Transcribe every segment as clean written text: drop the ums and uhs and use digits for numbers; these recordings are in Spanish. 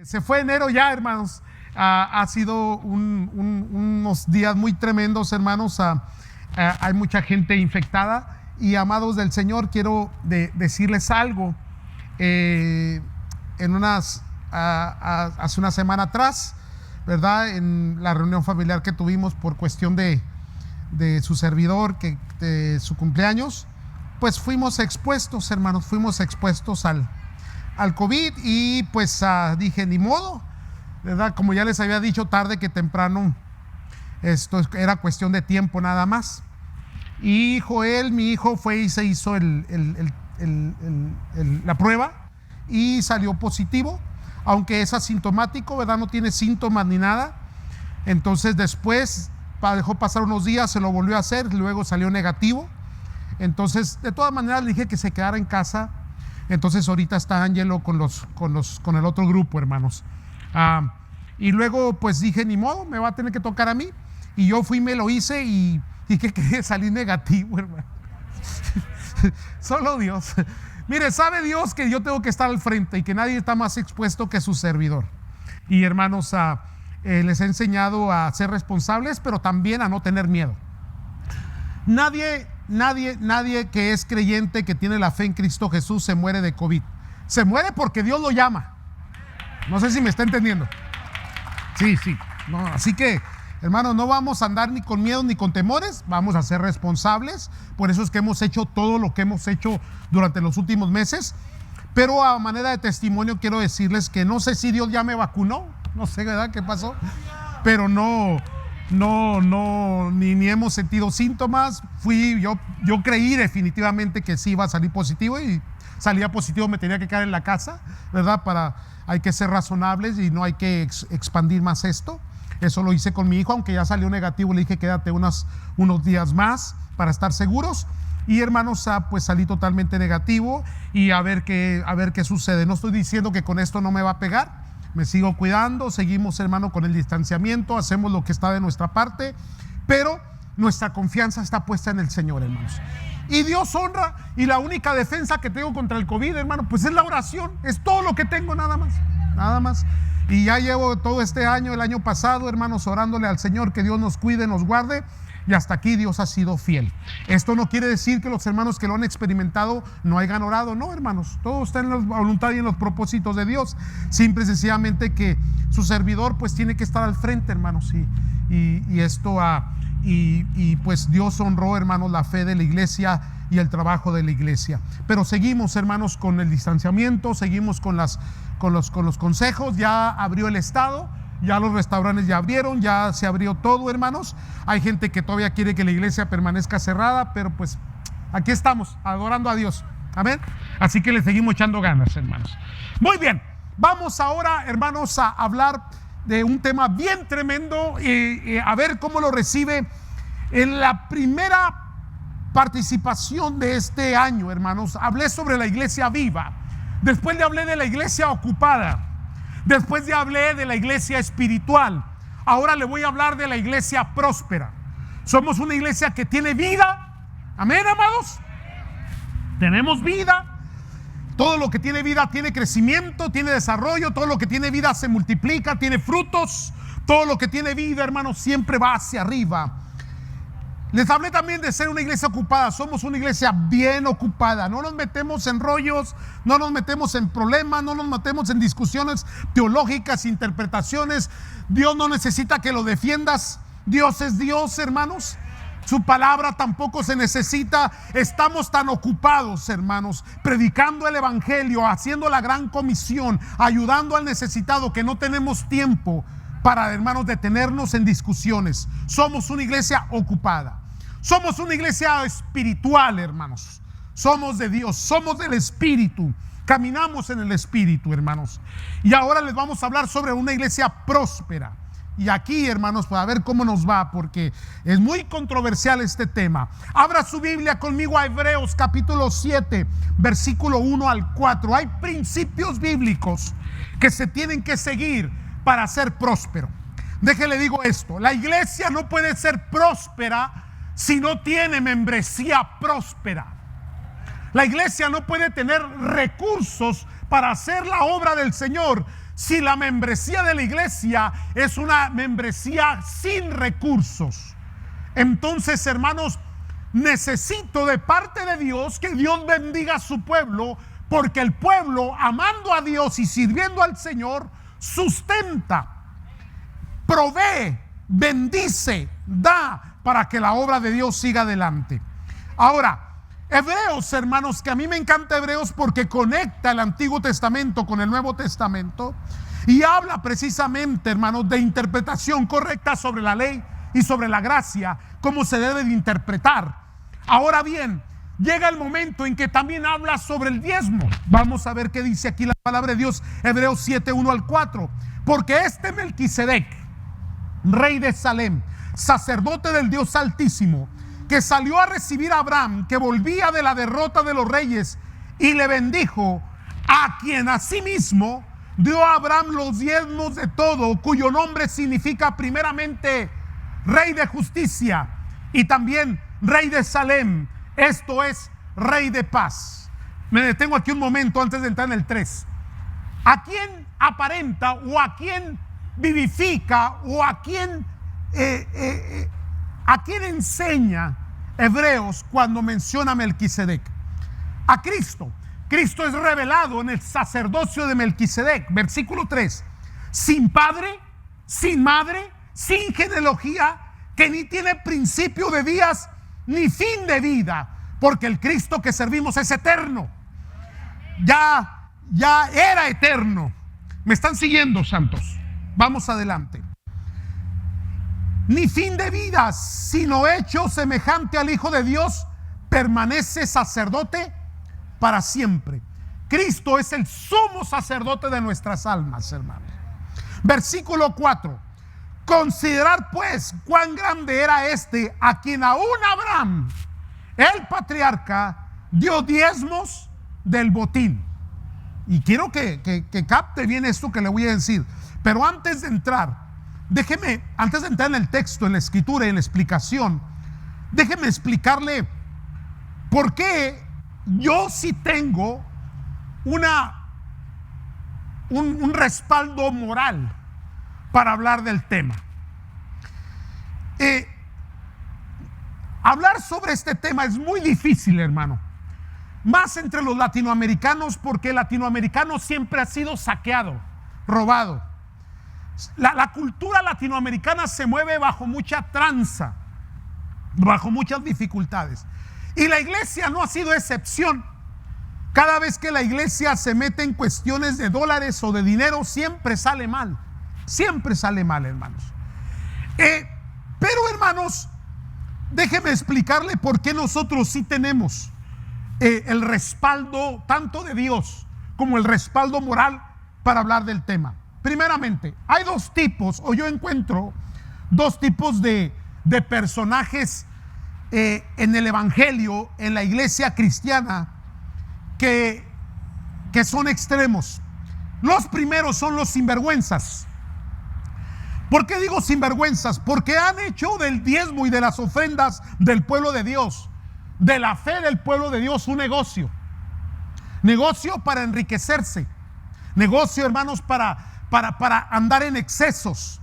Se fue enero ya, hermanos. Ha sido unos días muy tremendos, hermanos. Hay mucha gente infectada y, amados del Señor, quiero decirles algo. Hace una semana atrás, ¿verdad? En la reunión familiar que tuvimos por cuestión de su servidor, de su cumpleaños, pues fuimos expuestos, hermanos, al COVID y pues dije, ni modo, ¿verdad? Como ya les había dicho, tarde que temprano, esto era cuestión de tiempo nada más. Y Joel, mi hijo, fue y se hizo la prueba y salió positivo, aunque es asintomático, ¿verdad? No tiene síntomas ni nada. Entonces después dejó pasar unos días, se lo volvió a hacer, luego salió negativo. Entonces, de todas maneras, le dije que se quedara en casa. Entonces ahorita está Ángelo con el otro grupo, hermanos. Y luego pues dije, ni modo, me va a tener que tocar a mí. Y yo fui, me lo hice y que quería salir negativo, hermano. Solo Dios. Mire, sabe Dios que yo tengo que estar al frente y que nadie está más expuesto que su servidor. Y, hermanos, les he enseñado a ser responsables, pero también a no tener miedo. Nadie que es creyente, que tiene la fe en Cristo Jesús, se muere de COVID. Se muere porque Dios lo llama. No sé si me está entendiendo. Sí. No, así que, hermanos, no vamos a andar ni con miedo ni con temores. Vamos a ser responsables. Por eso es que hemos hecho todo lo que hemos hecho durante los últimos meses. Pero a manera de testimonio quiero decirles que no sé si Dios ya me vacunó. No sé, ¿verdad? ¿Qué pasó? Pero ni hemos sentido síntomas. Yo creí definitivamente que sí iba a salir positivo y salía positivo, me tenía que quedar en la casa, ¿verdad? Hay que ser razonables y no hay que expandir más esto. Eso lo hice con mi hijo, aunque ya salió negativo, le dije quédate unos días más para estar seguros. Y, hermanos, pues salí totalmente negativo y a ver qué sucede. No estoy diciendo que con esto no me va a pegar. Me sigo cuidando, seguimos, hermano, con el distanciamiento, hacemos lo que está de nuestra parte, pero nuestra confianza está puesta en el Señor, hermanos. Y Dios honra, y la única defensa que tengo contra el COVID, hermano, pues es la oración. Es todo lo que tengo, nada más. Y ya llevo todo este año, el año pasado, hermanos, orándole al Señor que Dios nos cuide, nos guarde. Y hasta aquí Dios ha sido fiel. Esto no quiere decir que los hermanos que lo han experimentado no hayan orado. No, hermanos, todo está en la voluntad y en los propósitos de Dios. Simple y sencillamente que su servidor pues tiene que estar al frente, hermanos. Y pues Dios honró, hermanos, la fe de la iglesia y el trabajo de la iglesia. Pero seguimos, hermanos, con el distanciamiento, seguimos con los consejos. Ya abrió el Estado. Ya los restaurantes ya abrieron, ya se abrió todo, hermanos. Hay gente que todavía quiere que la iglesia permanezca cerrada, pero pues aquí estamos, adorando a Dios. Amén. Así que le seguimos echando ganas, hermanos. Muy bien, vamos ahora, hermanos, a hablar de un tema bien tremendo, a ver cómo lo recibe en la primera participación de este año, hermanos. Hablé sobre la iglesia viva, después le hablé de la iglesia ocupada. Después ya hablé de la iglesia espiritual. Ahora le voy a hablar de la iglesia próspera. Somos una iglesia que tiene vida. Amén, amados. Tenemos vida. Todo lo que tiene vida tiene crecimiento, tiene desarrollo. Todo lo que tiene vida se multiplica, tiene frutos. Todo lo que tiene vida, hermanos, siempre va hacia arriba. Les hablé también de ser una iglesia ocupada. Somos una iglesia bien ocupada. No nos metemos en rollos, no nos metemos en problemas, no nos metemos en discusiones teológicas, interpretaciones. Dios no necesita que lo defiendas. Dios es Dios, hermanos. Su palabra tampoco se necesita. Estamos tan ocupados, hermanos, predicando el evangelio, haciendo la gran comisión, ayudando al necesitado, que no tenemos tiempo para, hermanos, detenernos en discusiones. Somos una iglesia ocupada. Somos una iglesia espiritual, hermanos. Somos de Dios, somos del Espíritu. Caminamos en el Espíritu, hermanos. Y ahora les vamos a hablar sobre una iglesia próspera. Y aquí, hermanos, para ver cómo nos va, porque es muy controversial este tema. Abra su Biblia conmigo a Hebreos capítulo 7, versículo 1 al 4. Hay principios bíblicos que se tienen que seguir para ser próspero. Déjele digo esto: la iglesia no puede ser próspera si no tiene membresía próspera. La iglesia no puede tener recursos para hacer la obra del Señor si la membresía de la iglesia es una membresía sin recursos? Entonces, hermanos, necesito de parte de Dios que Dios bendiga a su pueblo, porque el pueblo, amando a Dios y sirviendo al Señor, sustenta, provee, bendice, da para que la obra de Dios siga adelante. Ahora, Hebreos, hermanos, que a mí me encanta Hebreos porque conecta el Antiguo Testamento con el Nuevo Testamento y habla precisamente, hermanos, de interpretación correcta sobre la ley y sobre la gracia, cómo se debe de interpretar. Ahora bien, llega el momento en que también habla sobre el diezmo. Vamos a ver qué dice aquí la palabra de Dios, Hebreos 7, 1 al 4. Porque este Melquisedec, rey de Salem, sacerdote del Dios Altísimo, que salió a recibir a Abraham, que volvía de la derrota de los reyes, y le bendijo, a quien asimismo dio a Abraham los diezmos de todo, cuyo nombre significa primeramente Rey de Justicia y también Rey de Salem, esto es, Rey de Paz. Me detengo aquí un momento antes de entrar en el 3. ¿A quién aparenta o a quién vivifica o a quién enseña Hebreos cuando menciona a Melquisedec? A Cristo. Cristo es revelado en el sacerdocio de Melquisedec, versículo 3. Sin padre, sin madre, sin genealogía, que ni tiene principio de días ni fin de vida, porque el Cristo que servimos es eterno. Ya era eterno. ¿Me están siguiendo, santos? Vamos adelante. Ni fin de vida, sino hecho semejante al Hijo de Dios, permanece sacerdote para siempre. Cristo es el sumo sacerdote de nuestras almas, hermanos. Versículo 4. Considerad pues cuán grande era este, a quien aún Abraham, el patriarca, dio diezmos del botín. Y quiero que capte bien esto que le voy a decir. Pero antes de entrar, antes de entrar en el texto, en la escritura y en la explicación, déjeme explicarle por qué yo sí tengo un respaldo moral para hablar del tema. Hablar sobre este tema es muy difícil, hermano. Más entre los latinoamericanos, porque el latinoamericano siempre ha sido saqueado, robado. La cultura latinoamericana se mueve bajo mucha tranza, bajo muchas dificultades. Y la iglesia no ha sido excepción. Cada vez que la iglesia se mete en cuestiones de dólares o de dinero, siempre sale mal. Siempre sale mal, hermanos. Pero, hermanos, déjeme explicarle por qué nosotros sí tenemos el respaldo tanto de Dios como el respaldo moral para hablar del tema. Primeramente, hay dos tipos, o yo encuentro dos tipos de personajes en el evangelio, en la iglesia cristiana, que son extremos. Los primeros son los sinvergüenzas. ¿Por qué digo sinvergüenzas? Porque han hecho del diezmo y de las ofrendas del pueblo de Dios, de la fe del pueblo de Dios, un negocio. Negocio para enriquecerse. Negocio, hermanos, para andar en excesos,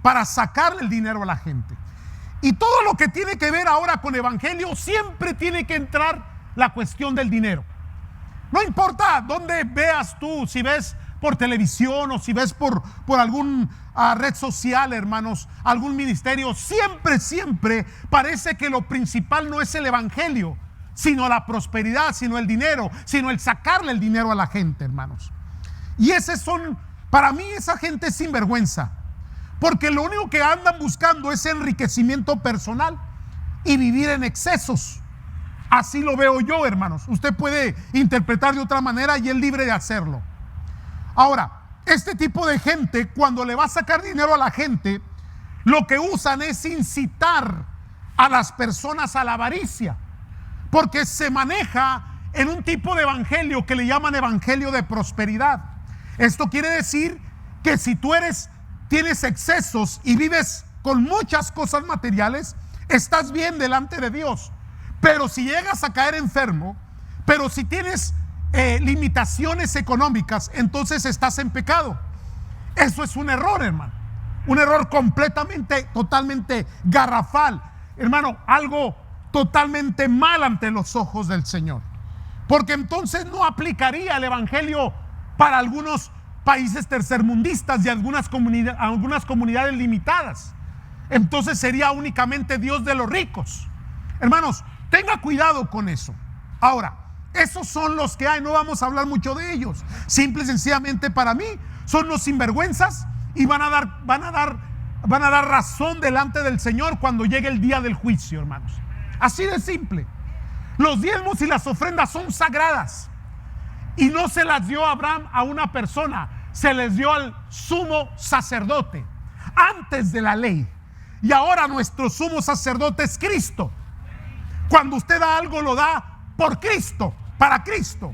para sacarle el dinero a la gente. Y todo lo que tiene que ver ahora con evangelio, siempre tiene que entrar la cuestión del dinero. No importa dónde veas tú, si ves por televisión o si ves por algún red social, hermanos, algún ministerio, siempre parece que lo principal no es el evangelio, sino la prosperidad, sino el dinero, sino el sacarle el dinero a la gente, hermanos. Y para mí esa gente es sinvergüenza, porque lo único que andan buscando es enriquecimiento personal y vivir en excesos. Así lo veo yo, hermanos. Usted puede interpretar de otra manera y es libre de hacerlo. Ahora, este tipo de gente, cuando le va a sacar dinero a la gente, lo que usan es incitar a las personas a la avaricia, porque se maneja en un tipo de evangelio que le llaman evangelio de prosperidad. Esto quiere decir que si tú tienes excesos y vives con muchas cosas materiales, estás bien delante de Dios. Pero si llegas a caer enfermo, pero si tienes limitaciones económicas, entonces estás en pecado. Eso es un error, hermano. Un error totalmente garrafal. Hermano, algo totalmente mal ante los ojos del Señor. Porque entonces no aplicaría el evangelio para algunos países tercermundistas y algunas comunidades limitadas. Entonces sería únicamente Dios de los ricos. Hermanos, tenga cuidado con eso. Ahora, esos son los que hay, no vamos a hablar mucho de ellos. Simple y sencillamente para mí son los sinvergüenzas y van a dar razón delante del Señor cuando llegue el día del juicio, hermanos. Así de simple. Los diezmos y las ofrendas son sagradas y no se las dio Abraham a una persona, se les dio al sumo sacerdote antes de la ley. Y ahora nuestro sumo sacerdote es Cristo. Cuando usted da algo, lo da por Cristo, para Cristo,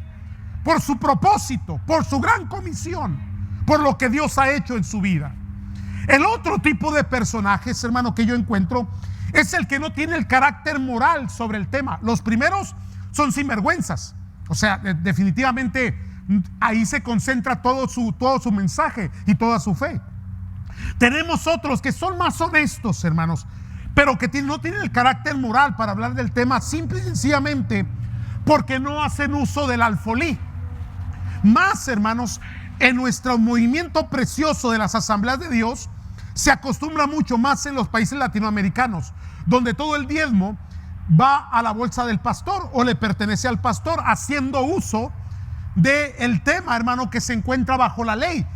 por su propósito, por su gran comisión, por lo que Dios ha hecho en su vida. El otro tipo de personajes, hermano, que yo encuentro es el que no tiene el carácter moral sobre el tema. Los primeros son sinvergüenzas. O sea, definitivamente ahí se concentra todo su mensaje y toda su fe. Tenemos otros que son más honestos, hermanos, pero que no tienen el carácter moral para hablar del tema, simple y sencillamente porque no hacen uso del alfolí. Más, hermanos, en nuestro movimiento precioso de las asambleas de Dios se acostumbra mucho más en los países latinoamericanos, donde todo el diezmo va a la bolsa del pastor o le pertenece al pastor, haciendo uso del tema, hermano, que se encuentra bajo la ley,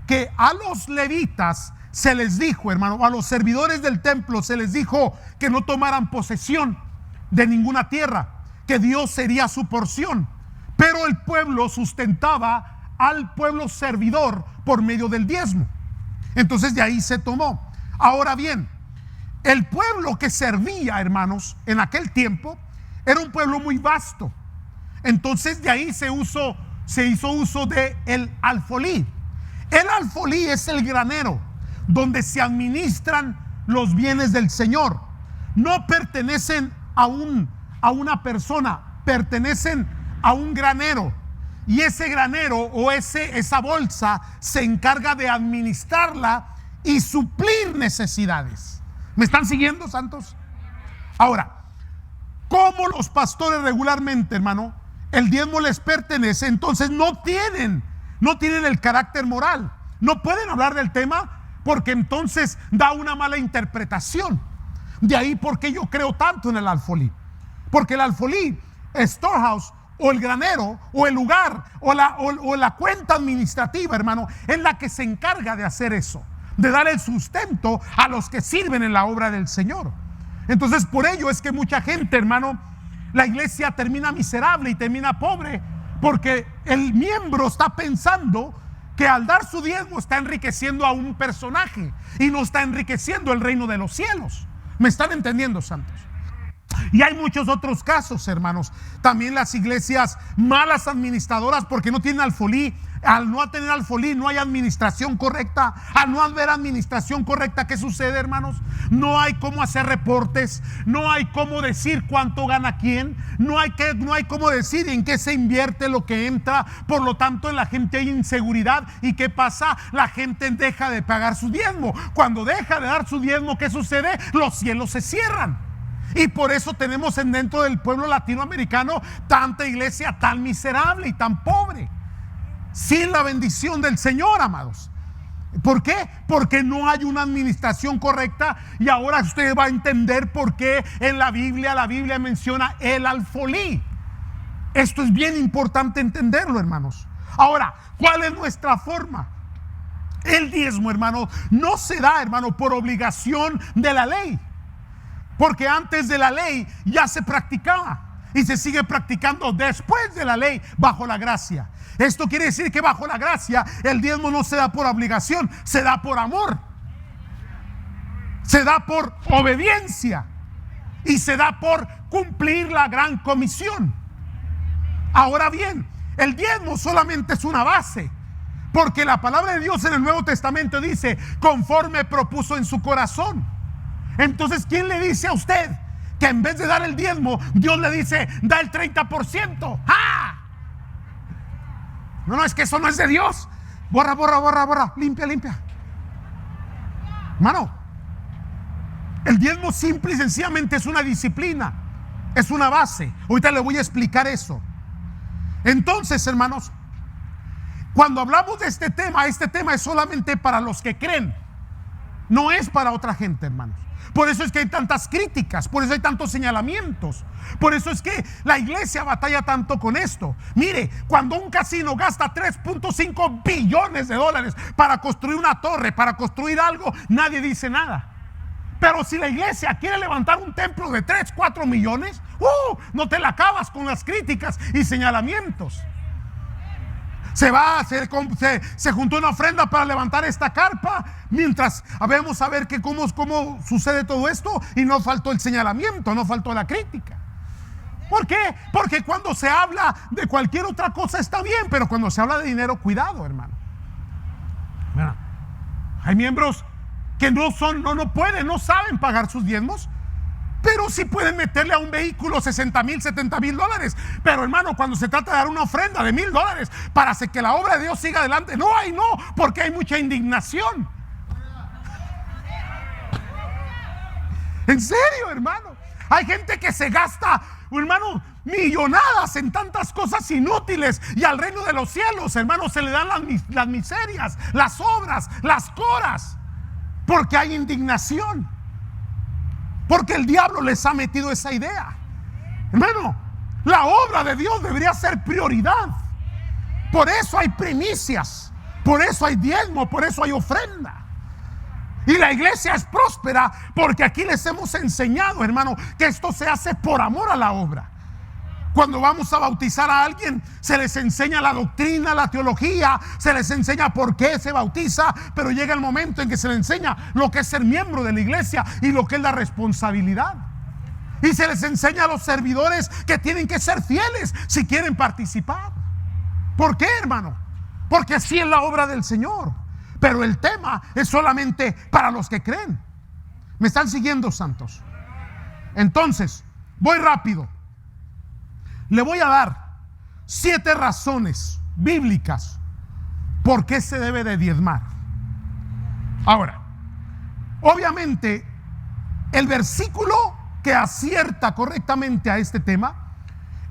que a los levitas se les dijo, hermano, a los servidores del templo se les dijo que no tomaran posesión de ninguna tierra, que Dios sería su porción, pero el pueblo sustentaba al pueblo servidor por medio del diezmo. Entonces de ahí se tomó. Ahora bien, el pueblo que servía, hermanos, en aquel tiempo era un pueblo muy vasto. Entonces de ahí se hizo uso de el alfolí. El alfolí es el granero donde se administran los bienes del Señor. No pertenecen a una persona, pertenecen a un granero. Y ese granero o esa bolsa se encarga de administrarla y suplir necesidades. ¿Me están siguiendo, santos? Ahora, como los pastores regularmente, hermano, el diezmo les pertenece, entonces no tienen el carácter moral. No pueden hablar del tema porque entonces da una mala interpretación. De ahí porque yo creo tanto en el alfolí. Porque el alfolí, storehouse, o el granero, o el lugar, o la cuenta administrativa, hermano, es la que se encarga de hacer eso, de dar el sustento a los que sirven en la obra del Señor. Entonces, por ello es que mucha gente, hermano, la iglesia termina miserable y termina pobre, porque el miembro está pensando que al dar su diezmo está enriqueciendo a un personaje y no está enriqueciendo el reino de los cielos. ¿Me están entendiendo, santos? Y hay muchos otros casos, hermanos. También las iglesias malas administradoras porque no tienen alfolí. Al no tener alfolí no hay administración correcta. Al no haber administración correcta, ¿qué sucede, hermanos? No hay cómo hacer reportes. No hay cómo decir cuánto gana quién. No hay cómo decir en qué se invierte lo que entra. Por lo tanto, en la gente hay inseguridad. ¿Y qué pasa? La gente deja de pagar su diezmo. Cuando deja de dar su diezmo, ¿qué sucede? Los cielos se cierran. Y por eso tenemos dentro del pueblo latinoamericano tanta iglesia tan miserable y tan pobre, sin la bendición del Señor, amados. ¿Por qué? Porque no hay una administración correcta. Y ahora usted va a entender por qué en la Biblia menciona el alfolí. Esto es bien importante entenderlo, hermanos. Ahora, ¿cuál es nuestra forma? El diezmo, hermano, no se da, hermano, por obligación de la ley. Porque antes de la ley ya se practicaba y se sigue practicando después de la ley bajo la gracia. Esto quiere decir que bajo la gracia el diezmo no se da por obligación, se da por amor, se da por obediencia y se da por cumplir la gran comisión. Ahora bien, el diezmo solamente es una base, porque la palabra de Dios en el Nuevo Testamento dice: conforme propuso en su corazón. Entonces, ¿quién le dice a usted que en vez de dar el diezmo, Dios le dice, da el 30%? ¡Ah! No, es que eso no es de Dios. Borra, limpia. Hermano, el diezmo simple y sencillamente es una disciplina, es una base. Ahorita le voy a explicar eso. Entonces, hermanos, cuando hablamos de este tema es solamente para los que creen, no es para otra gente, hermanos. Por eso es que hay tantas críticas, por eso hay tantos señalamientos, por eso es que la iglesia batalla tanto con esto. Mire, cuando un casino gasta 3.5 billones de dólares para construir una torre, para construir algo, nadie dice nada. Pero si la iglesia quiere levantar un templo de 3, 4 millones, no te la acabas con las críticas y señalamientos. Se juntó una ofrenda para levantar esta carpa, mientras vamos a ver que cómo sucede todo esto, y no faltó el señalamiento, no faltó la crítica. ¿Por qué? Porque cuando se habla de cualquier otra cosa está bien, pero cuando se habla de dinero, cuidado, hermano. Bueno, hay miembros que no pueden, no saben pagar sus diezmos, pero sí pueden meterle a un vehículo 60,000, 70,000 dólares. Pero hermano, cuando se trata de dar una ofrenda de 1,000 dólares para hacer que la obra de Dios siga adelante, no, porque hay mucha indignación. En serio, hermano, hay gente que se gasta, hermano, millonadas en tantas cosas inútiles, y al reino de los cielos, hermano, se le dan las miserias, las obras, las coras, porque hay indignación, porque el diablo les ha metido esa idea. Hermano, la obra de Dios debería ser prioridad. Por eso hay primicias, por eso hay diezmo, por eso hay ofrenda. Y la iglesia es próspera porque aquí les hemos enseñado, hermano, que esto se hace por amor a la obra. Cuando vamos a bautizar a alguien, se les enseña la doctrina, la teología, se les enseña por qué se bautiza, pero llega el momento en que se les enseña lo que es ser miembro de la iglesia y lo que es la responsabilidad. Y se les enseña a los servidores que tienen que ser fieles si quieren participar. ¿Por qué, hermano? Porque así es la obra del Señor. Pero el tema es solamente para los que creen. ¿Me están siguiendo, santos? Entonces, voy rápido. Le voy a dar 7 razones bíblicas por qué se debe de diezmar. Ahora, obviamente, el versículo que acierta correctamente a este tema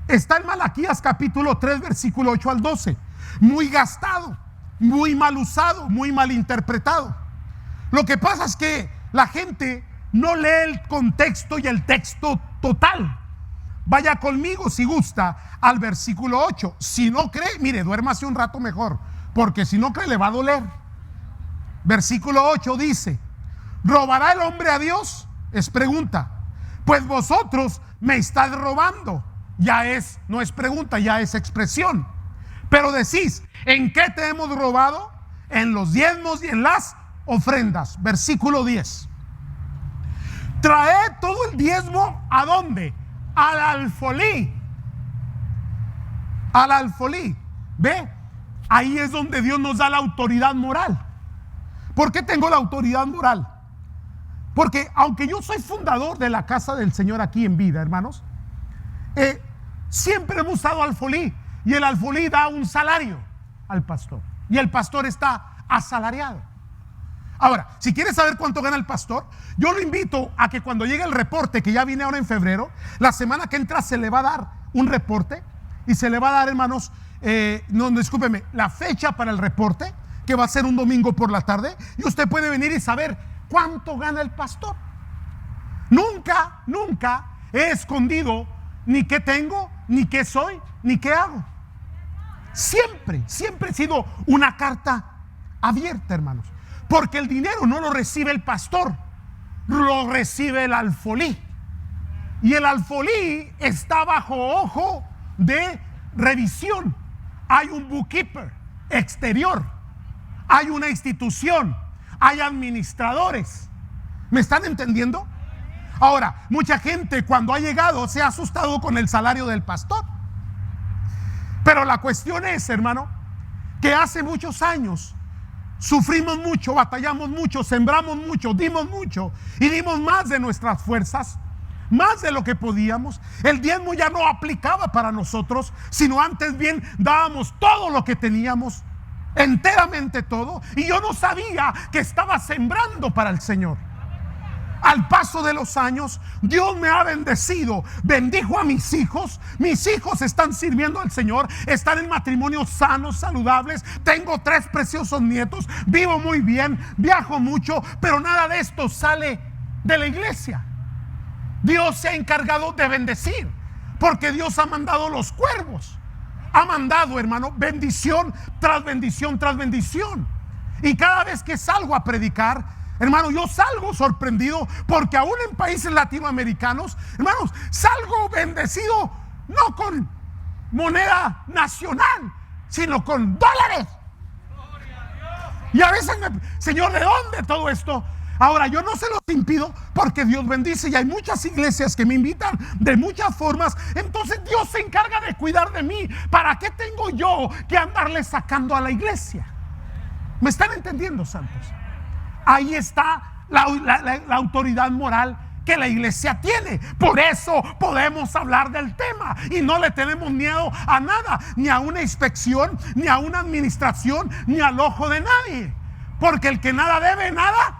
está en Malaquías capítulo 3, versículo 8 al 12. Muy gastado, muy mal usado, muy mal interpretado. Lo que pasa es que la gente no lee el contexto y el texto total. Vaya conmigo, si gusta, al versículo 8. Si no cree, mire, duérmase un rato mejor, porque si no cree le va a doler. Versículo 8 dice: ¿robará el hombre a Dios? Es pregunta. Pues vosotros me estáis robando. No es pregunta, ya es expresión. Pero decís: ¿en qué te hemos robado? En los diezmos y en las ofrendas. Versículo 10. Traed todo el diezmo, ¿a dónde? Al alfolí. Al alfolí. ¿Ve? Ahí es donde Dios nos da la autoridad moral. ¿Por qué tengo la autoridad moral? Porque aunque yo soy fundador de la casa del Señor aquí en vida, hermanos, siempre hemos usado alfolí. Y el alfolí da un salario al pastor. Y el pastor está asalariado. Ahora, si quieres saber cuánto gana el pastor, yo lo invito a que cuando llegue el reporte, que ya viene ahora en febrero, la semana que entra se le va a dar un reporte. Y se le va a dar, hermanos, discúlpeme, la fecha para el reporte, que va a ser un domingo por la tarde. Y usted puede venir y saber cuánto gana el pastor. Nunca he escondido ni qué tengo, ni qué soy, ni qué hago. Siempre he sido una carta abierta, hermanos. Porque el dinero no lo recibe el pastor, lo recibe el alfolí. Y el alfolí está bajo ojo de revisión. Hay un bookkeeper exterior, hay una institución, hay administradores. ¿Me están entendiendo? Ahora, mucha gente cuando ha llegado se ha asustado con el salario del pastor. Pero la cuestión es, hermano, que hace muchos años sufrimos mucho, batallamos mucho, sembramos mucho, dimos mucho y dimos más de nuestras fuerzas, más de lo que podíamos. El diezmo ya no aplicaba para nosotros, sino antes bien dábamos todo lo que teníamos. enteramente todo, y yo no sabía que estaba sembrando para el Señor. Al paso de los años, Dios me ha bendecido, bendijo a mis hijos están sirviendo al Señor, están en matrimonios sanos, saludables, tengo 3 preciosos nietos, vivo muy bien, viajo mucho, pero nada de esto sale de la iglesia. Dios se ha encargado de bendecir, porque Dios ha mandado los cuervos, ha mandado, hermano, bendición tras bendición tras bendición. Y cada vez que salgo a predicar, hermano, yo salgo sorprendido, porque aún en países latinoamericanos, hermanos, salgo bendecido no con moneda nacional, sino con dólares. Y a veces Señor, ¿de dónde todo esto? Ahora, yo no se los impido, porque Dios bendice, y hay muchas iglesias que me invitan de muchas formas. Entonces Dios se encarga de cuidar de mí. ¿Para qué tengo yo que andarle sacando a la iglesia? ¿Me están entendiendo, santos? Ahí está la autoridad moral que la iglesia tiene. Por eso podemos hablar del tema y no le tenemos miedo a nada, ni a una inspección, ni a una administración, ni al ojo de nadie, porque el que nada debe, nada.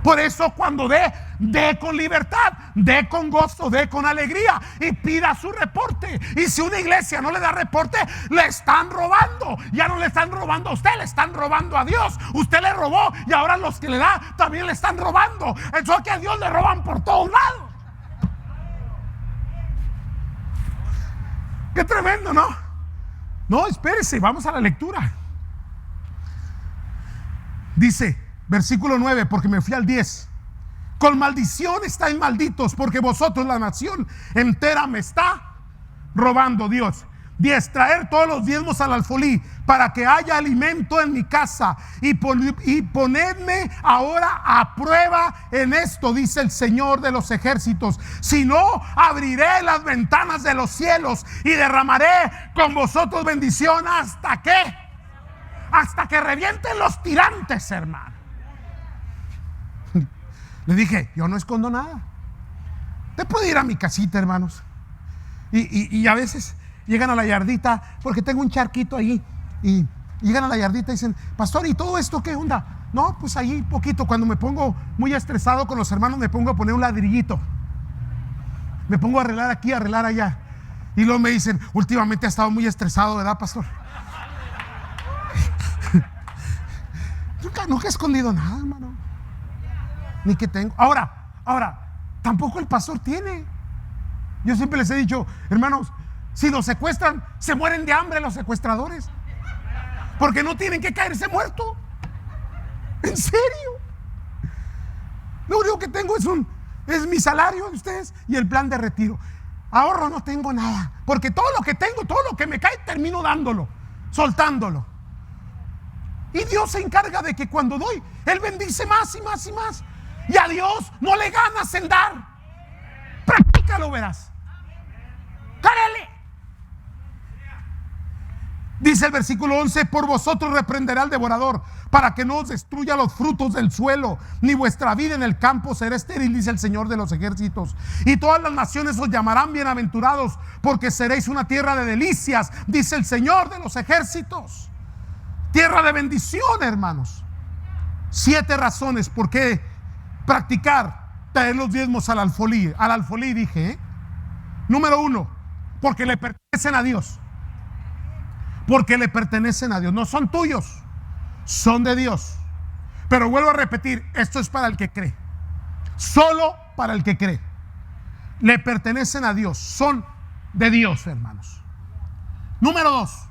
Por eso cuando dé con libertad, dé con gozo, dé con alegría y pida su reporte. Y si una iglesia no le da reporte, le están robando. Ya no le están robando a usted, le están robando a Dios. Usted le robó y ahora los que le da también le están robando. Eso es que a Dios le roban por todos lados. Qué tremendo, ¿no? No, espérese, vamos a la lectura. Dice versículo 9, porque me fui al 10. Con maldición estáis malditos, porque vosotros, la nación entera, me está robando. Dios. 10. Traer todos los diezmos al alfolí, para que haya alimento en mi casa, y ponedme ahora a prueba en esto, dice el Señor de los ejércitos. Si no, abriré las ventanas de los cielos y derramaré con vosotros bendición. ¿Hasta qué? Hasta que revienten los tirantes, hermano. Le dije, yo no escondo nada. Te puede ir a mi casita, hermanos, y a veces llegan a la yardita, porque tengo un charquito ahí, y llegan a la yardita y dicen, pastor, ¿y todo esto qué onda? No, pues ahí poquito. Cuando me pongo muy estresado con los hermanos, me pongo a poner un ladrillito, me pongo a arreglar aquí, a arreglar allá. Y luego me dicen, últimamente ha estado muy estresado, ¿verdad, pastor? Nunca he escondido nada, hermano, ni que tengo. Ahora, tampoco el pastor tiene. Yo siempre les he dicho, hermanos, si los secuestran, se mueren de hambre los secuestradores, porque no tienen que caerse muertos. ¿En serio? Lo único que tengo es mi salario de ustedes y el plan de retiro. Ahorro no tengo nada, porque todo lo que tengo, todo lo que me cae, termino dándolo, soltándolo. Y Dios se encarga de que cuando doy, Él bendice más y más y más. Y a Dios no le ganas en dar. Practícalo, verás. Cárale. Dice el versículo 11: por vosotros reprenderá al devorador, para que no os destruya los frutos del suelo, ni vuestra vida en el campo será estéril, dice el Señor de los ejércitos. Y todas las naciones os llamarán bienaventurados, porque seréis una tierra de delicias, dice el Señor de los ejércitos. Tierra de bendición, hermanos. 7 razones por qué practicar traer los diezmos al alfolí. Al alfolí dije, Número 1, porque le pertenecen a Dios. Porque le pertenecen a Dios. No son tuyos, son de Dios. Pero vuelvo a repetir, esto es para el que cree. Solo para el que cree. Le pertenecen a Dios, son de Dios, hermanos. Número 2,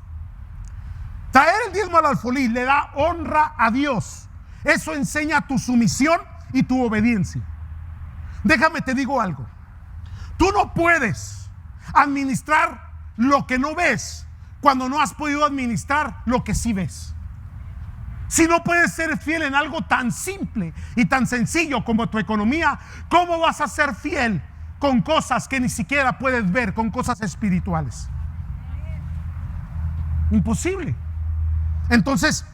traer el diezmo al alfolí le da honra a Dios. Eso enseña tu sumisión y tu obediencia. Déjame te digo algo. Tú no puedes administrar lo que no ves cuando no has podido administrar lo que sí ves. Si no puedes ser fiel en algo tan simple y tan sencillo como tu economía, ¿cómo vas a ser fiel con cosas que ni siquiera puedes ver, con cosas espirituales? Imposible. Entonces,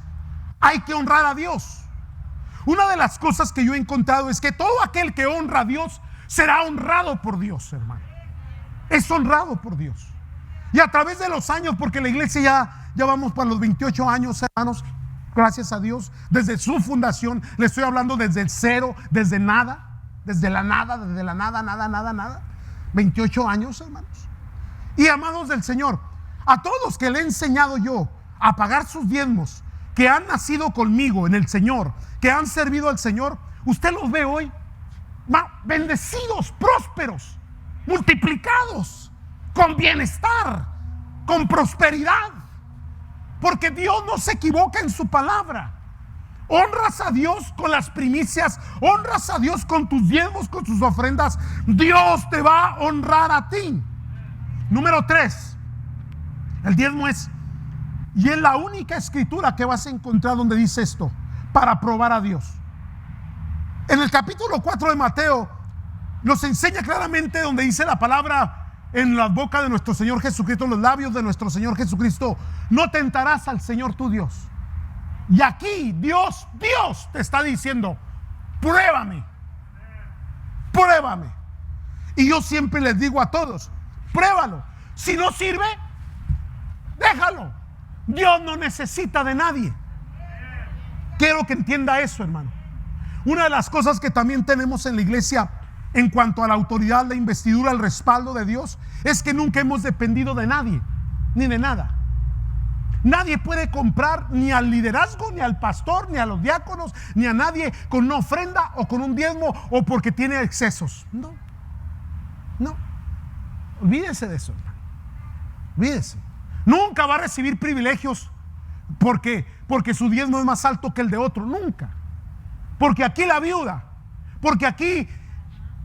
hay que honrar a Dios. Una de las cosas que yo he encontrado es que todo aquel que honra a Dios será honrado por Dios, hermano. Es honrado por Dios. Y a través de los años, porque la iglesia Ya vamos para los 28 años, hermanos. Gracias a Dios. Desde su fundación. Le estoy hablando desde el cero, desde nada. Desde la nada, nada. 28 años, hermanos. Y amados del Señor, a todos los que le he enseñado yo a pagar sus diezmos, que han nacido conmigo en el Señor, que han servido al Señor, usted los ve hoy bendecidos, prósperos, multiplicados, con bienestar, con prosperidad, porque Dios no se equivoca en su palabra. Honras a Dios con las primicias, honras a Dios con tus diezmos, con sus ofrendas, Dios te va a honrar a ti. Número 3, el diezmo es la única escritura que vas a encontrar donde dice esto, para probar a Dios. En el capítulo 4 de Mateo nos enseña claramente donde dice la palabra en la boca de nuestro Señor Jesucristo, en los labios de nuestro Señor Jesucristo: no tentarás al Señor tu Dios. Y aquí Dios te está diciendo: pruébame. Y yo siempre les digo a todos: pruébalo. Si no sirve, déjalo. Dios no necesita de nadie. Quiero que entienda eso, hermano. Una de las cosas que también tenemos en la iglesia en cuanto a la autoridad, la investidura, el respaldo de Dios, es que nunca hemos dependido de nadie, ni de nada. Nadie puede comprar ni al liderazgo, ni al pastor, ni a los diáconos, ni a nadie con una ofrenda o con un diezmo o porque tiene excesos. No. Olvídese de eso, hermano. Olvídese. Nunca va a recibir privilegios porque su diezmo es más alto que el de otro. Nunca. Porque aquí la viuda, porque aquí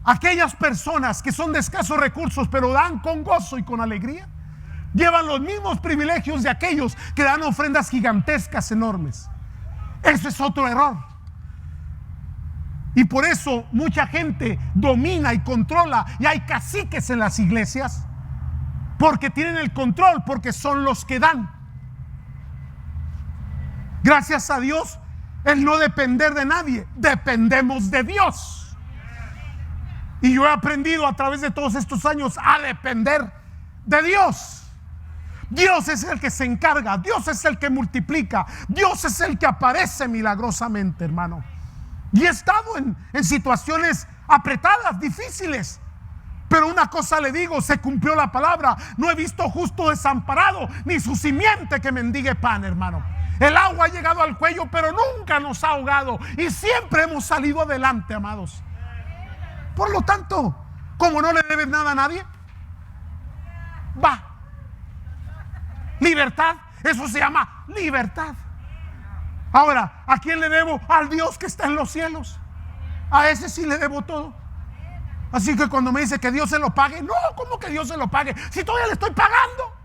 aquellas personas que son de escasos recursos pero dan con gozo y con alegría, llevan los mismos privilegios de aquellos que dan ofrendas gigantescas, enormes. Eso es otro error. Y por eso mucha gente domina y controla, y hay caciques en las iglesias porque tienen el control, porque son los que dan. Gracias a Dios, el no depender de nadie, dependemos de Dios. Y yo he aprendido a través de todos estos años a depender de Dios. Dios es el que se encarga, Dios es el que multiplica, Dios es el que aparece milagrosamente, hermano. Y he estado en situaciones apretadas, difíciles, pero una cosa le digo: se cumplió la palabra. No he visto justo desamparado, ni su simiente que mendigue pan, hermano. El agua ha llegado al cuello, pero nunca nos ha ahogado, y siempre hemos salido adelante, amados. Por lo tanto, como no le debes nada a nadie, va. Libertad, eso se llama libertad. Ahora, ¿a quién le debo? Al Dios que está en los cielos. A ese sí le debo todo. Así que cuando me dice que Dios se lo pague, no, ¿cómo que Dios se lo pague? Si todavía le estoy pagando.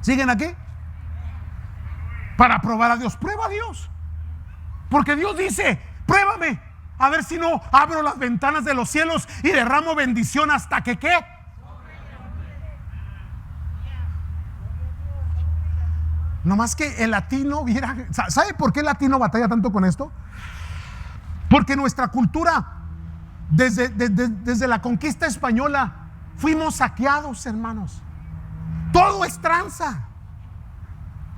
¿Siguen aquí? Para probar a Dios, prueba a Dios. Porque Dios dice: pruébame, a ver si no abro las ventanas de los cielos y derramo bendición hasta que ¿qué? No más que el latino viera. ¿Sabe por qué el latino batalla tanto con esto? Porque nuestra cultura, desde la conquista española, fuimos saqueados, hermanos. Todo es tranza.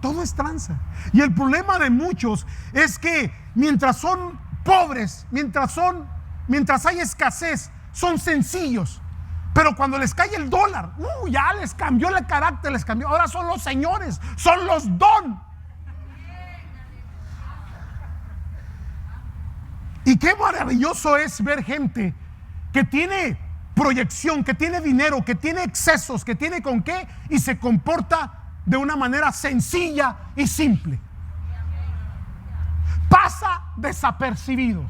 Todo es tranza. Y el problema de muchos es que mientras son pobres, mientras hay escasez, son sencillos. Pero cuando les cae el dólar, ya les cambió el carácter, les cambió. Ahora son los señores, son los don. Y qué maravilloso es ver gente que tiene proyección, que tiene dinero, que tiene excesos, que tiene con qué, y se comporta de una manera sencilla y simple. Pasa desapercibido.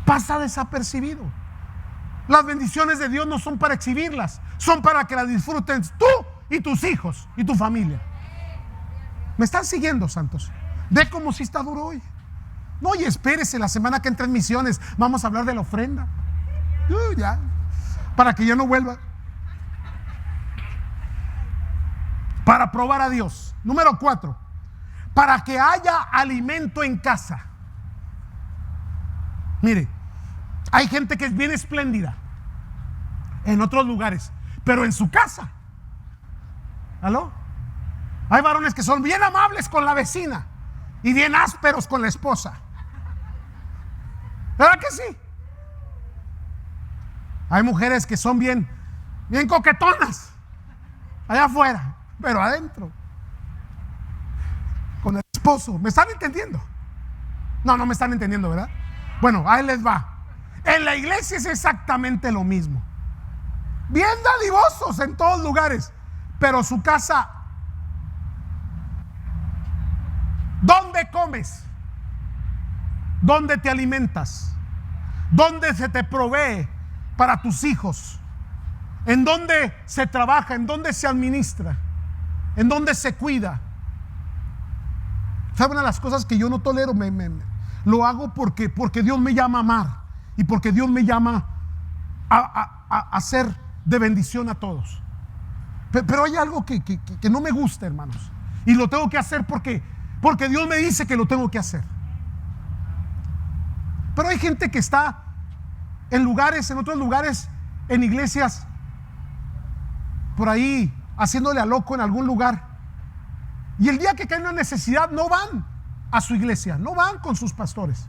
Pasa desapercibido. Las bendiciones de Dios no son para exhibirlas, son para que las disfruten tú y tus hijos y tu familia. ¿Me están siguiendo, santos? Ve cómo si está duro hoy. No, y espérese, la semana que entra en misiones vamos a hablar de la ofrenda. Ya, para que ya no vuelva. Para probar a Dios. Número 4, para que haya alimento en casa. Mire, hay gente que es bien espléndida en otros lugares, pero en su casa ¿Aló? Hay varones que son bien amables con la vecina y bien ásperos con la esposa. ¿Verdad que sí? Hay mujeres que son bien coquetonas allá afuera, pero adentro con el esposo. ¿Me están entendiendo? No me están entendiendo, ¿verdad? Bueno, ahí les va. En la iglesia es exactamente lo mismo. Bien dadivosos en todos lugares, pero su casa, ¿dónde comes? ¿Dónde te alimentas? ¿Dónde se te provee para tus hijos? ¿En dónde se trabaja? ¿En dónde se administra? ¿En dónde se cuida? ¿Saben? Una de las cosas que yo no tolero, lo hago porque Dios me llama a amar y porque Dios me llama a ser de bendición a todos. Pero hay algo que no me gusta, hermanos, y lo tengo que hacer porque Dios me dice que lo tengo que hacer. Pero hay gente que está en otros lugares, en iglesias, por ahí haciéndole a loco en algún lugar. Y el día que cae una necesidad no van a su iglesia, no van con sus pastores.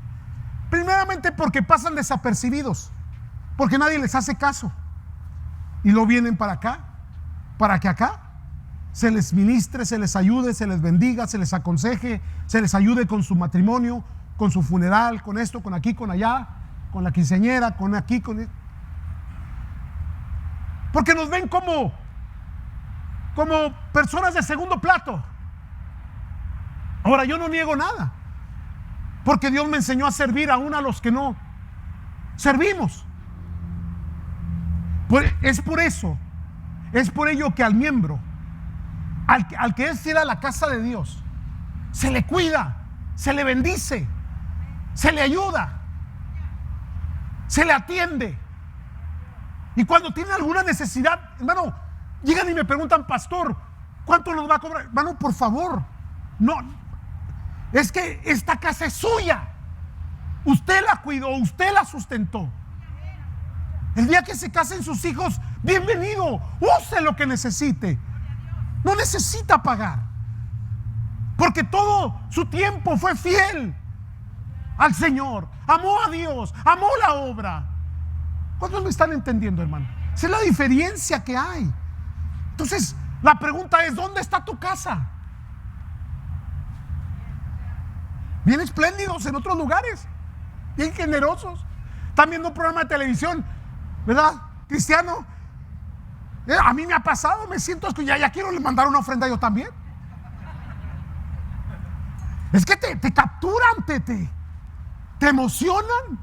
Primeramente porque pasan desapercibidos, porque nadie les hace caso. Y luego vienen para acá, para que acá se les ministre, se les ayude, se les bendiga, se les aconseje, se les ayude con su matrimonio, con su funeral, con esto, con aquí, con allá, con la quinceañera, con aquí, con... Porque nos ven como personas de segundo plato. Ahora, yo no niego nada, porque Dios me enseñó a servir aún a los que no servimos. Es por ello que al miembro, al que es fiel a la casa de Dios, se le cuida, se le bendice, se le ayuda, se le atiende. Y cuando tienen alguna necesidad, hermano, llegan y me preguntan: pastor, ¿cuánto nos va a cobrar? Hermano, por favor, no, es que esta casa es suya. Usted la cuidó, usted la sustentó. El día que se casen sus hijos, bienvenido, use lo que necesite. No necesita pagar, porque todo su tiempo fue fiel al Señor, amó a Dios, amó la obra. ¿Cuántos me están entendiendo, hermano? Esa es la diferencia que hay. Entonces, la pregunta es: ¿dónde está tu casa? Bien espléndidos en otros lugares, bien generosos. Están viendo un programa de televisión, ¿verdad? Cristiano. A mí me ha pasado, me siento que ya quiero mandar una ofrenda yo también. Es que te capturan, te emocionan.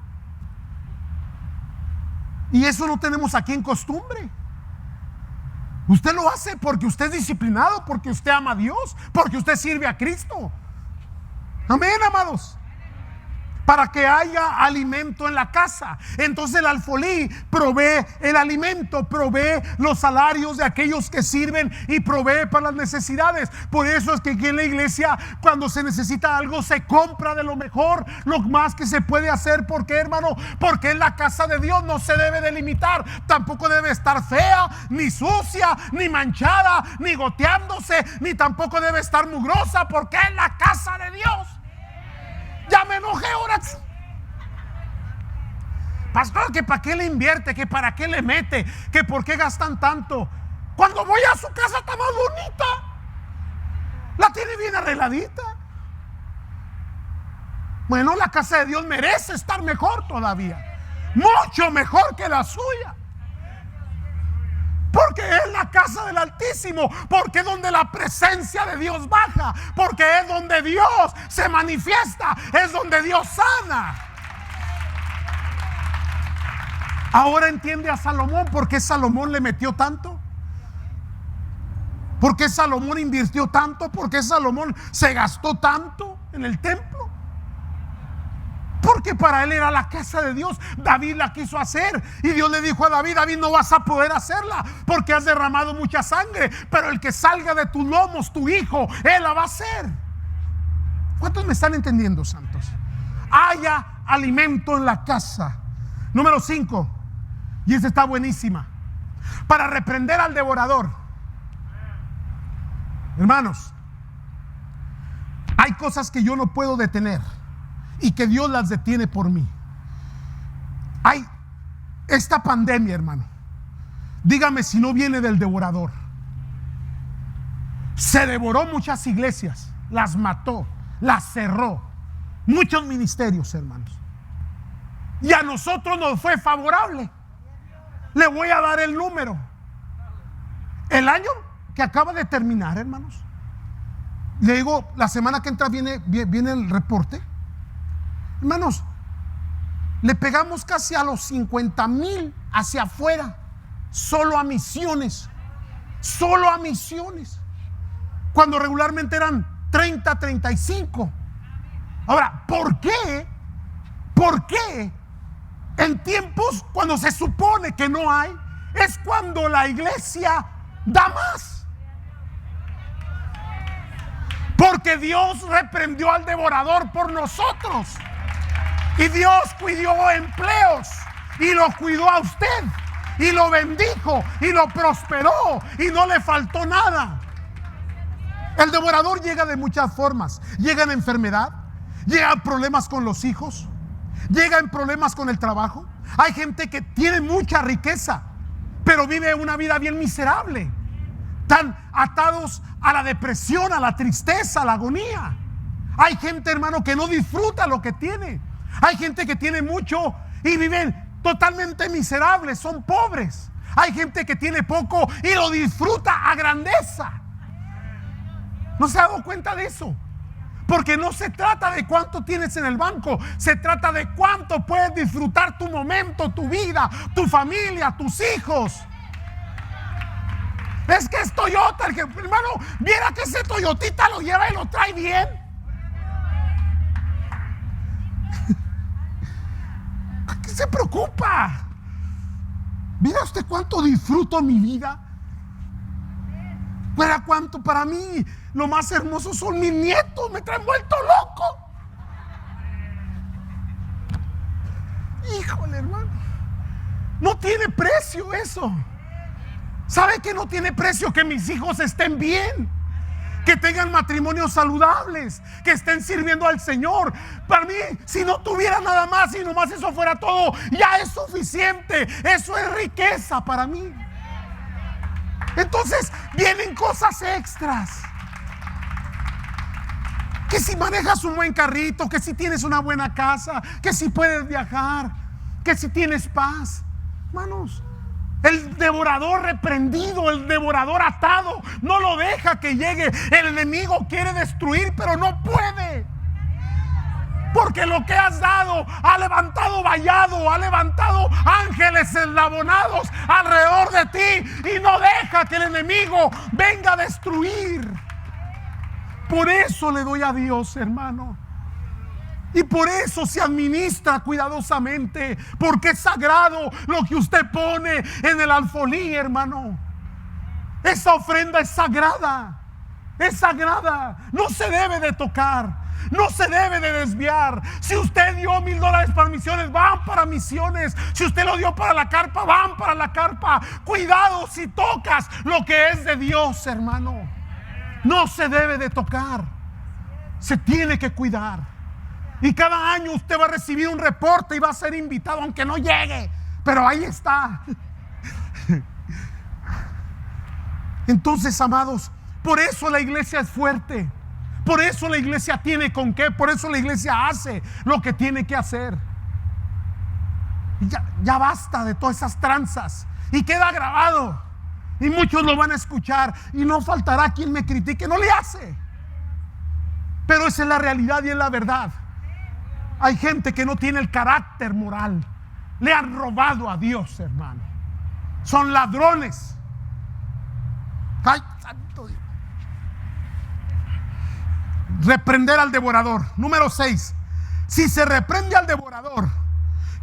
Y eso no tenemos aquí en costumbre. Usted lo hace porque usted es disciplinado, porque usted ama a Dios, porque usted sirve a Cristo. Amén, amados. Para que haya alimento en la casa. Entonces el alfolí provee el alimento, provee los salarios de aquellos que sirven y provee para las necesidades. Por eso es que aquí en la iglesia, cuando se necesita algo, se compra de lo mejor, lo más que se puede hacer. ¿Por qué, hermano? Porque en la casa de Dios no se debe delimitar. Tampoco debe estar fea, ni sucia, ni manchada, ni goteándose, ni tampoco debe estar mugrosa, porque es la casa de Dios. Ya me enojé ahora. Pastor, que para qué le invierte, que para qué le mete, que por qué gastan tanto. Cuando voy a su casa está más bonita, la tiene bien arregladita. Bueno, la casa de Dios merece estar mejor todavía, mucho mejor que la suya. Porque es la casa del Altísimo, porque es donde la presencia de Dios baja, porque es donde Dios se manifiesta, es donde Dios sana. Ahora entiende a Salomón por qué Salomón le metió tanto, por qué Salomón invirtió tanto, por qué Salomón se gastó tanto en el templo. Porque para él era la casa de Dios. David la quiso hacer y Dios le dijo a David: David, no vas a poder hacerla porque has derramado mucha sangre, pero el que salga de tus lomos, tu hijo, él la va a hacer. ¿Cuántos me están entendiendo, santos? Haya alimento en la casa. Número 5, y esta está buenísima: para reprender al devorador. Hermanos, hay cosas que yo no puedo detener y que Dios las detiene por mí. Hay esta pandemia, hermano. Dígame si no viene del devorador. Se devoró muchas iglesias, las mató, las cerró, muchos ministerios, hermanos. Y a nosotros nos fue favorable. Le voy a dar el número. El año que acaba de terminar, hermanos, le digo, la semana que entra viene el reporte. Hermanos, le pegamos casi a los 50,000 hacia afuera, solo a misiones, solo a misiones, cuando regularmente eran 30, 35. Ahora, ¿por qué? ¿Por qué en tiempos cuando se supone que no hay, es cuando la iglesia da más? Porque Dios reprendió al devorador por nosotros. Y Dios cuidó empleos y lo cuidó a usted y lo bendijo y lo prosperó y no le faltó nada. El devorador llega de muchas formas. Llega en enfermedad, llega en problemas con los hijos, llega en problemas con el trabajo. Hay gente que tiene mucha riqueza, pero vive una vida bien miserable, tan atados a la depresión, a la tristeza, a la agonía. Hay gente, hermano, que no disfruta lo que tiene. Hay gente que tiene mucho y viven totalmente miserables, son pobres. Hay gente que tiene poco y lo disfruta a grandeza. ¿No se ha dado cuenta de eso? Porque no se trata de cuánto tienes en el banco, se trata de cuánto puedes disfrutar tu momento, tu vida, tu familia, tus hijos. Es que es Toyota, hermano, viera que ese Toyotita lo lleva y lo trae bien. ¿Qué se preocupa? Mira usted cuánto disfruto mi vida. Mira cuánto para mí lo más hermoso son mis nietos. Me traen vuelto loco. Híjole, hermano, no tiene precio eso. ¿Sabe que no tiene precio que mis hijos estén bien? Que tengan matrimonios saludables, que estén sirviendo al Señor. Para mí, si no tuviera nada más y nomás eso fuera todo, ya es suficiente. Eso es riqueza para mí. Entonces vienen cosas extras. Que si manejas un buen carrito, que si tienes una buena casa, que si puedes viajar, que si tienes paz. Hermanos, el devorador reprendido, el devorador atado, no lo deja que llegue. El enemigo quiere destruir, pero no puede. Porque lo que has dado ha levantado vallado, ha levantado ángeles eslabonados alrededor de ti y no deja que el enemigo venga a destruir. Por eso le doy a Dios, hermano. Y por eso se administra cuidadosamente, porque es sagrado lo que usted pone en el alfolí, hermano. Esa ofrenda es sagrada, es sagrada, no se debe de tocar, no se debe de desviar. Si usted dio $1,000 para misiones, van para misiones. Si usted lo dio para la carpa, van para la carpa. Cuidado si tocas lo que es de Dios, hermano. No se debe de tocar, se tiene que cuidar. Y cada año usted va a recibir un reporte y va a ser invitado, aunque no llegue, pero ahí está. Entonces, amados, por eso la iglesia es fuerte. Por eso la iglesia tiene con qué. Por eso la iglesia hace lo que tiene que hacer. Ya basta de todas esas tranzas. Y queda grabado. Y muchos lo van a escuchar. Y no faltará quien me critique. No le hace. Pero esa es la realidad y es la verdad. Hay gente que no tiene el carácter moral. Le han robado a Dios, hermano. Son ladrones. Ay, santo Dios. Reprender al devorador. Número 6. Si se reprende al devorador,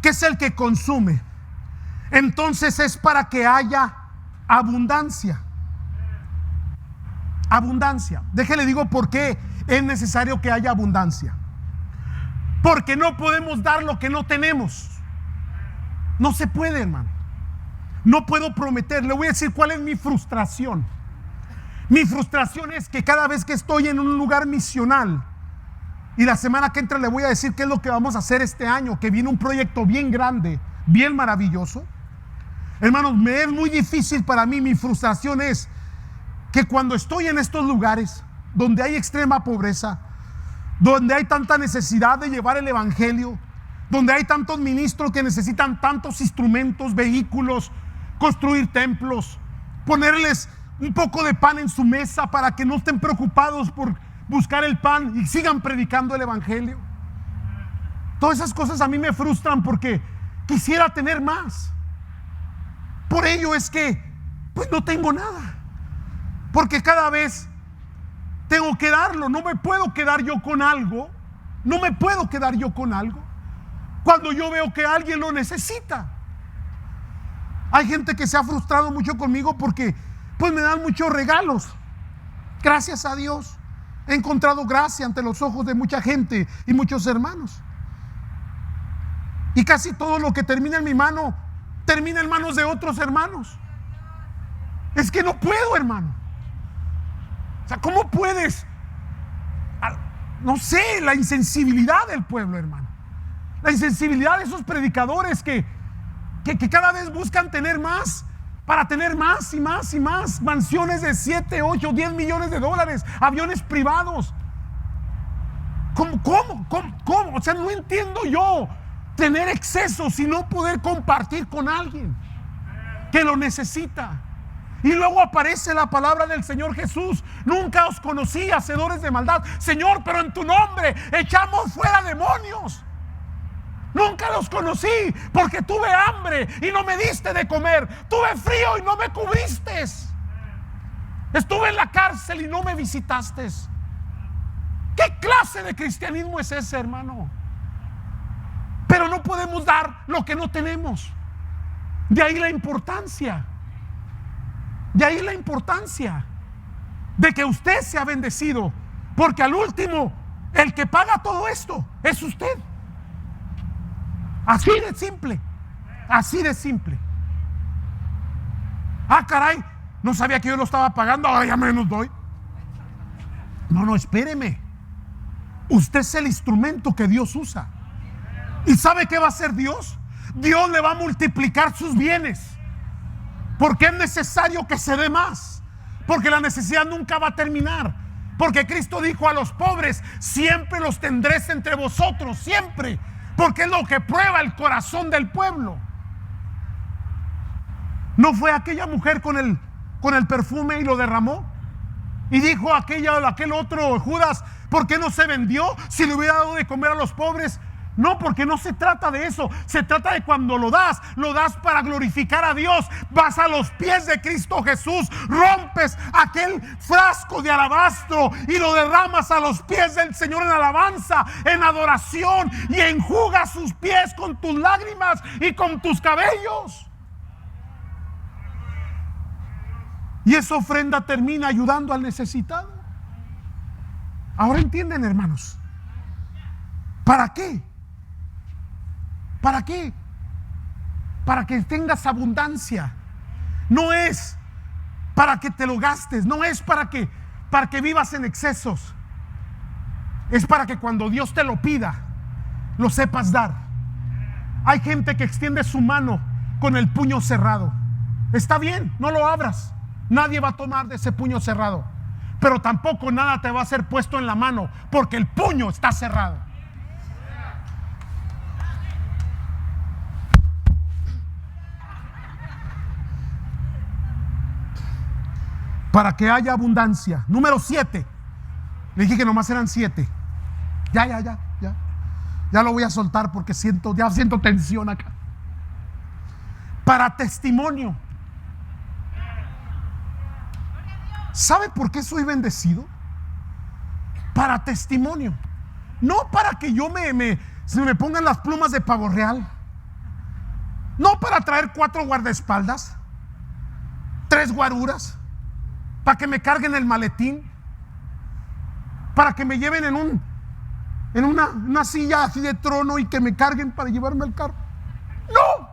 que es el que consume, entonces es para que haya abundancia. Abundancia. Déjele digo por qué es necesario que haya abundancia. Porque no podemos dar lo que no tenemos. No se puede, hermano. No puedo prometer. Le voy a decir cuál es mi frustración. Mi frustración es que cada vez que estoy en un lugar misional, y la semana que entra le voy a decir qué es lo que vamos a hacer este año, que viene un proyecto bien grande, bien maravilloso. Hermanos, me es muy difícil para mí. Mi frustración es que cuando estoy en estos lugares donde hay extrema pobreza, donde hay tanta necesidad de llevar el evangelio, donde hay tantos ministros que necesitan tantos instrumentos, vehículos, construir templos, ponerles un poco de pan en su mesa para que no estén preocupados por buscar el pan y sigan predicando el evangelio. Todas esas cosas a mí me frustran porque quisiera tener más. Por ello es que pues no tengo nada, porque cada vez tengo que darlo. No me puedo quedar yo con algo. No me puedo quedar yo con algo cuando yo veo que alguien lo necesita. Hay gente que se ha frustrado mucho conmigo porque pues me dan muchos regalos. Gracias a Dios he encontrado gracia ante los ojos de mucha gente y muchos hermanos. Y casi todo lo que termina en mi mano termina en manos de otros hermanos. Es que no puedo, hermano. O sea, ¿cómo puedes? No sé, la insensibilidad del pueblo, hermano. La insensibilidad de esos predicadores que cada vez buscan tener más, para tener más y más y más. Mansiones de 7, 8, 10 millones de dólares, aviones privados. ¿Cómo? O sea, no entiendo yo tener excesos y no poder compartir con alguien que lo necesita. Y luego aparece la palabra del Señor Jesús: nunca os conocí, hacedores de maldad. Señor, pero en tu nombre echamos fuera demonios. Nunca los conocí, porque tuve hambre y no me diste de comer, tuve frío y no me cubriste, estuve en la cárcel y no me visitaste. ¿Qué clase de cristianismo es ese, hermano? Pero no podemos dar lo que no tenemos. De ahí la importancia. De ahí la importancia de que usted sea bendecido, porque al último el que paga todo esto es usted. Así de simple. Así de simple. Ah, caray, no sabía que yo lo estaba pagando, ahora ya menos doy. No, espéreme. Usted es el instrumento que Dios usa. ¿Y sabe qué va a hacer Dios? Dios le va a multiplicar sus bienes, porque es necesario que se dé más, porque la necesidad nunca va a terminar, porque Cristo dijo a los pobres: siempre los tendréis entre vosotros, siempre, porque es lo que prueba el corazón del pueblo. ¿No fue aquella mujer con el perfume y lo derramó? Y dijo aquel otro Judas: ¿por qué no se vendió si le hubiera dado de comer a los pobres? No, porque no se trata de eso. Se trata de cuando lo das para glorificar a Dios. Vas a los pies de Cristo Jesús, rompes aquel frasco de alabastro y lo derramas a los pies del Señor en alabanza, en adoración, y enjugas sus pies con tus lágrimas y con tus cabellos. Y esa ofrenda termina ayudando al necesitado. Ahora entienden, hermanos, ¿para qué? ¿Para qué? Para que tengas abundancia. No es para que te lo gastes, no es para que vivas en excesos. Es para que cuando Dios te lo pida, lo sepas dar. Hay gente que extiende su mano con el puño cerrado. Está bien, no lo abras. Nadie va a tomar de ese puño cerrado, pero tampoco nada te va a ser puesto en la mano, porque el puño está cerrado. Para que haya abundancia. Número 7. Le dije que nomás eran 7. Ya lo voy a soltar porque siento tensión acá. Para testimonio. ¿Sabe por qué soy bendecido? Para testimonio. No para que yo se me pongan las plumas de pavo real. No para traer 4 guardaespaldas, 3 guaruras, para que me carguen el maletín, para que me lleven en una silla así de trono y que me carguen para llevarme al carro. No.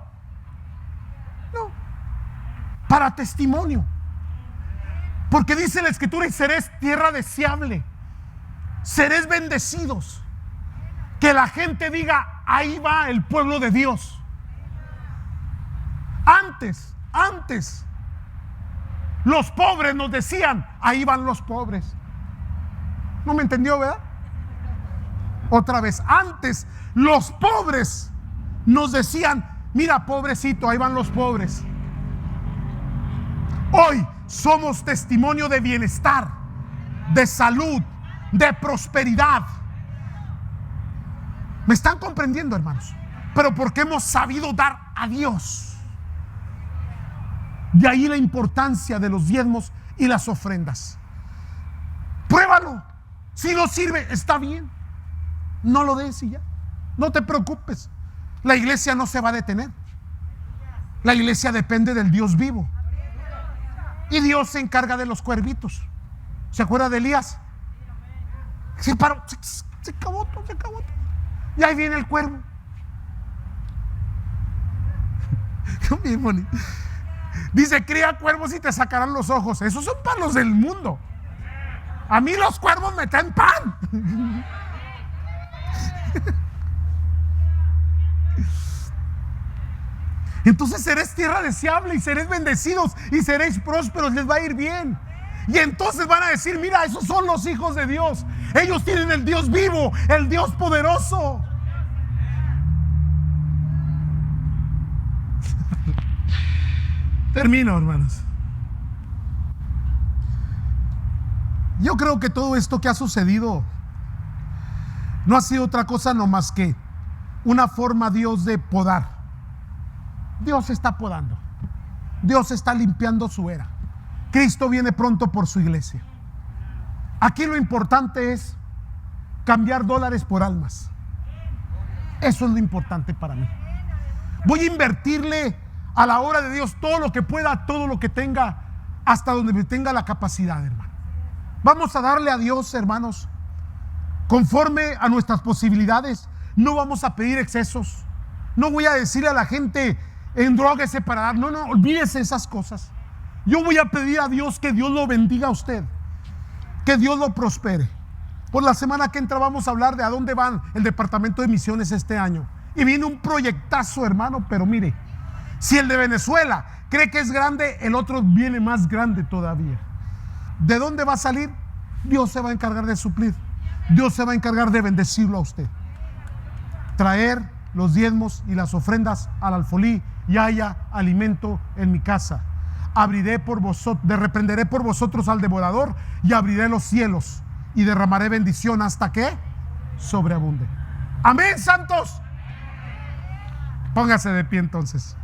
Para testimonio. Porque dice la Escritura: y seréis tierra deseable, seréis bendecidos. Que la gente diga: ahí va el pueblo de Dios. Antes los pobres nos decían: ahí van los pobres. ¿No me entendió, verdad? Otra vez, antes los pobres nos decían: mira, pobrecito, ahí van los pobres. Hoy somos testimonio de bienestar, de salud, de prosperidad. ¿Me están comprendiendo, hermanos? Pero porque hemos sabido dar a Dios. De ahí la importancia de los diezmos y las ofrendas. Pruébalo. Si no sirve, está bien. No lo des y ya. No te preocupes. La iglesia no se va a detener. La iglesia depende del Dios vivo. Y Dios se encarga de los cuervitos. ¿Se acuerda de Elías? Se paró, se acabó todo, se acabó todo. Y ahí viene el cuervo. Bien bonito. Dice: cría cuervos y te sacarán los ojos. Esos son para los del mundo. A mí los cuervos me traen pan. Entonces seréis tierra deseable y seréis bendecidos y seréis prósperos, les va a ir bien. Y entonces van a decir: mira, esos son los hijos de Dios. Ellos tienen el Dios vivo, el Dios poderoso. Termino, hermanos. Yo creo que todo esto que ha sucedido no ha sido otra cosa no más que una forma Dios de podar. Dios está podando. Dios está limpiando su era. Cristo viene pronto por su iglesia. Aquí lo importante es cambiar dólares por almas. Eso es lo importante para mí. Voy a invertirle a la obra de Dios todo lo que pueda, todo lo que tenga, hasta donde tenga la capacidad, hermano. Vamos a darle a Dios, hermanos, conforme a nuestras posibilidades. No vamos a pedir excesos. No voy a decirle a la gente: endróguese para dar. No, olvídese esas cosas. Yo voy a pedir a Dios que Dios lo bendiga a usted, que Dios lo prospere. Por la semana que entra vamos a hablar de a dónde van el departamento de misiones este año. Y viene un proyectazo, hermano, pero mire, si el de Venezuela cree que es grande, el otro viene más grande todavía. ¿De dónde va a salir? Dios se va a encargar de suplir. Dios se va a encargar de bendecirlo a usted. Traer los diezmos y las ofrendas al alfolí, y haya alimento en mi casa. Reprenderé por vosotros al devorador, y abriré los cielos y derramaré bendición hasta que sobreabunde. Amén, santos. Póngase de pie entonces.